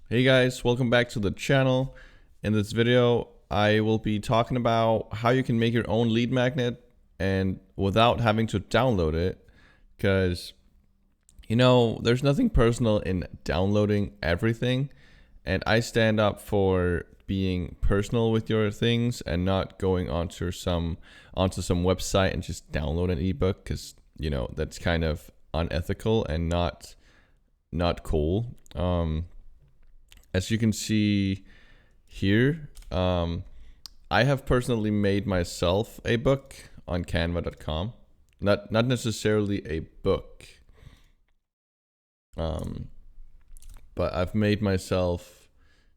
Hey guys, welcome back to the channel. In this video, I will be talking about how you can make your own lead magnet and without having to download it, because there's nothing personal in downloading everything, and I stand up for being personal with your things and not going onto some website and just download an ebook, because that's kind of unethical and not cool. As you can see here, I have personally made myself a book on canva.com. Not necessarily a book, but I've made myself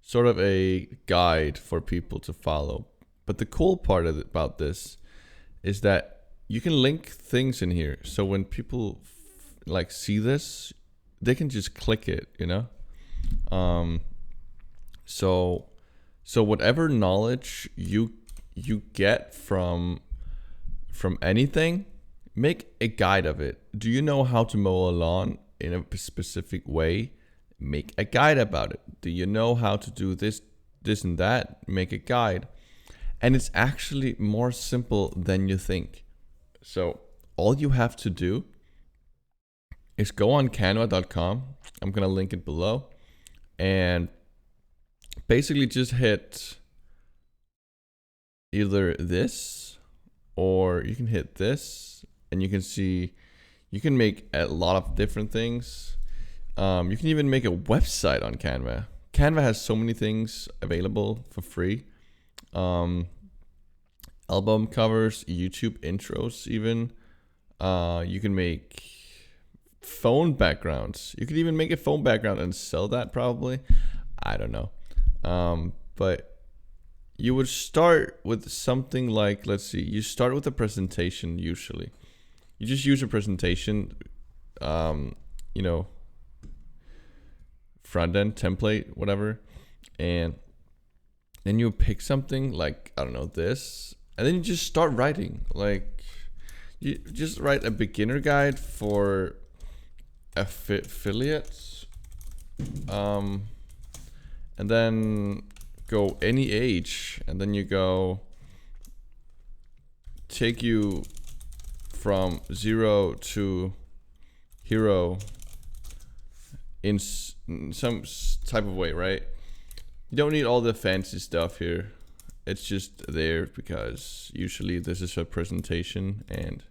sort of a guide for people to follow. But the cool part about this is that you can link things in here. So when people see this, they can just click it, So whatever knowledge you get from anything, make a guide of it. Do you know how to mow a lawn in a specific way? Make a guide about it. Do you know how to do this and that? Make a guide. And it's actually more simple than you think. So all you have to do is go on canva.com. I'm going to link it below. And basically just hit either this or you can hit this, and you can see you can make a lot of different things. You can even make a website on Canva. Canva has so many things available for free. Album covers, YouTube intros even. You can make phone backgrounds. You could even make a phone background and sell that probably. I don't know. But you would start with something like, let's see, you start with a presentation usually. You just use a presentation, front end template, whatever. And then you pick something like, I don't know, this. And then you just start writing. Like, you just write a beginner guide for affiliates. And then go any age, and then you go take you from 0 to hero in some type of way, right? You don't need all the fancy stuff here. It's just there because usually this is a presentation, and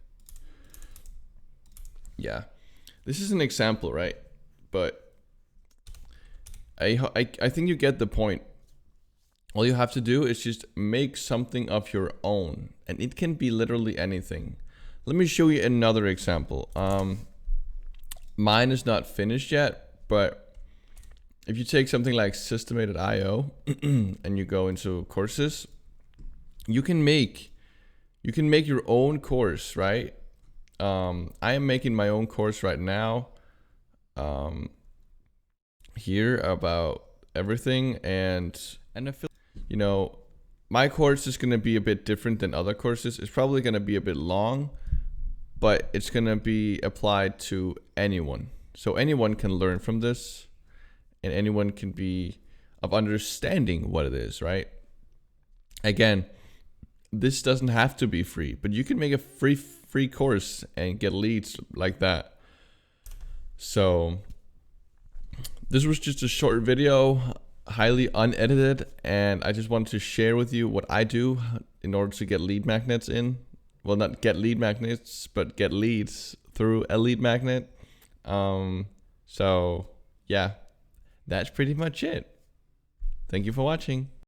yeah, this is an example, right? But I think you get the point. All you have to do is just make something of your own, and it can be literally anything. Let me show you another example. Mine is not finished yet, but if you take something like Systemated.io and you go into courses, you can make your own course, right? I am making my own course right now. Here about everything, and my course is going to be a bit different than other courses. It's probably going to be a bit long, but it's going to be applied to anyone. So anyone can learn from this, and anyone can be of understanding what it is, right? Again, this doesn't have to be free, but you can make a free course and get leads like that. So this was just a short video, highly unedited, and I just wanted to share with you what I do in order to get lead magnets in. Well, not get lead magnets, but get leads through a lead magnet. So yeah, that's pretty much it. Thank you for watching.